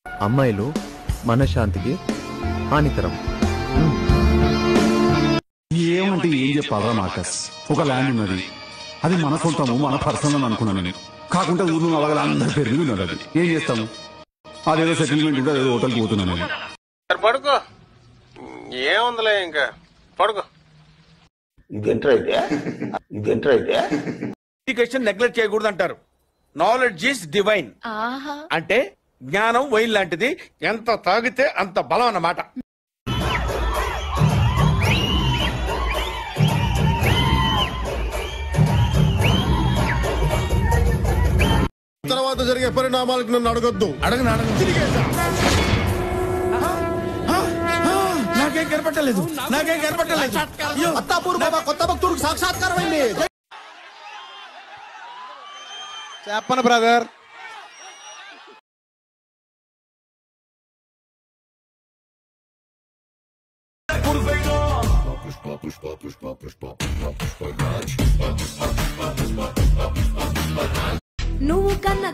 అమ్మాయిలు మనశ్శాంతికి హానికరం. ఏమంటే ఏం చెప్పాలరా మార్కస్? ఒక ల్యాండ్ ఉన్నది, అది మన సొంతము, మన పర్సనల్ అనుకున్నాను నేను. కాకుండా ఊరు అలాగే అందరి పేరు ఉన్నది. అది ఏం చేస్తాము? అదేదో సెటిల్మెంట్ ఉంటే అదేదో హోటల్కి పోతున్నాను నేను. పడుకో, ఏముందిలే ఇంకా పడుకో. ఎడ్యుకేషన్ నెగ్లెక్ట్ చేయకూడదు అంటారు. నాలెడ్జ్ ఈస్ డివైన్ అంటే జ్ఞానం వైన్ లాంటిది, ఎంత తాగితే అంత బలం అన్నమాట. తర్వాత జరిగే పరిణామాలకు నన్ను అడగొద్దు. నాకేం కనపట్టలేదు. అత్తాపూర్ బాబా కొత్త భక్తుడికి సాక్షాత్కారం అయింది. చెప్పను బ్రదర్. నువ్వు కన్నా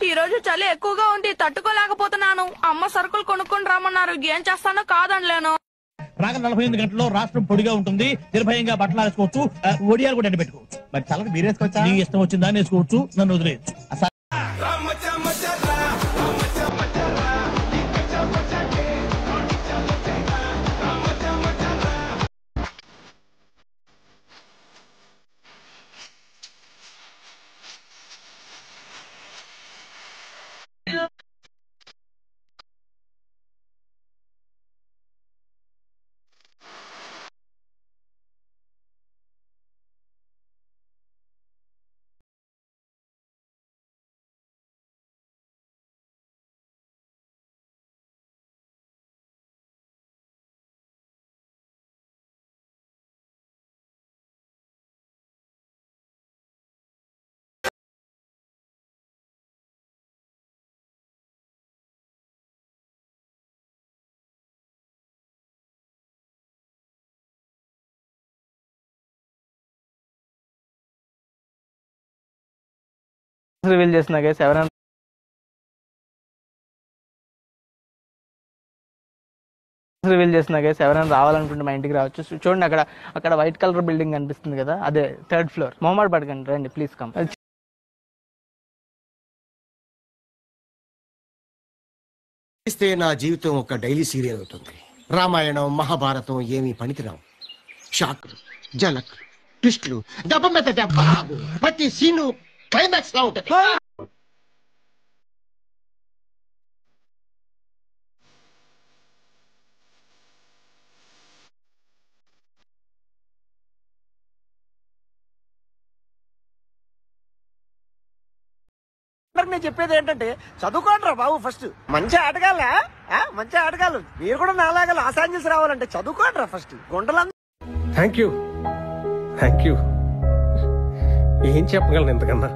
ఈరోజు చలి ఎక్కువగా ఉంది, తట్టుకోలేకపోతున్నాను. అమ్మ సరుకులు కొనుక్కొని రమ్మన్నారు, ఏం చేస్తానో కాదనలేను. రాగ 48 గంటల్లో రాష్ట్రం పొడిగా ఉంటుంది, నిర్భయంగా బట్టలు వేసుకోవచ్చు, ఒడియాలు కూడా పెట్టుకోవచ్చు. మరి చాలా మీరు వేసుకోవచ్చా? నీ ఇష్టం వచ్చిందా వేసుకోవచ్చు, నన్ను వదిలేయచ్చు. రివీల్ చేస్తున్నా గైస్, ఎవరైనా రావాలనుకుంటే మా ఇంటికి రావచ్చు. చూడండి, అక్కడ వైట్ కలర్ బిల్డింగ్ కనిపిస్తుంది కదా, అదే 3rd ఫ్లోర్. మొహమాట పడకండి, రండి ప్లీజ్ కమ్. నా జీవితం ఒక డైలీ సీరియల్ అవుతుంది. రామాయణం మహాభారతం ఏమీ పనికిరావు. షాక్, జలక్, ట్విస్టులు, దెబ్బ మీద దెబ్బ, ప్రతి సీను క్లైమాక్స్ లా ఉంటుంది. నేను చెప్పేది ఏంటంటే చదువుకోండి రా బాబు. ఫస్ట్ మంచి ఆటగాళ్ళ, మంచి ఆటగాళ్ళు మీరు కూడా నాలాగా లాస్ ఏంజల్స్ రావాలంటే చదువుకోండి రా ఫస్ట్. గుండెలందరూ థ్యాంక్ యూ ఏం చెప్పగలను ఇంతకన్నా.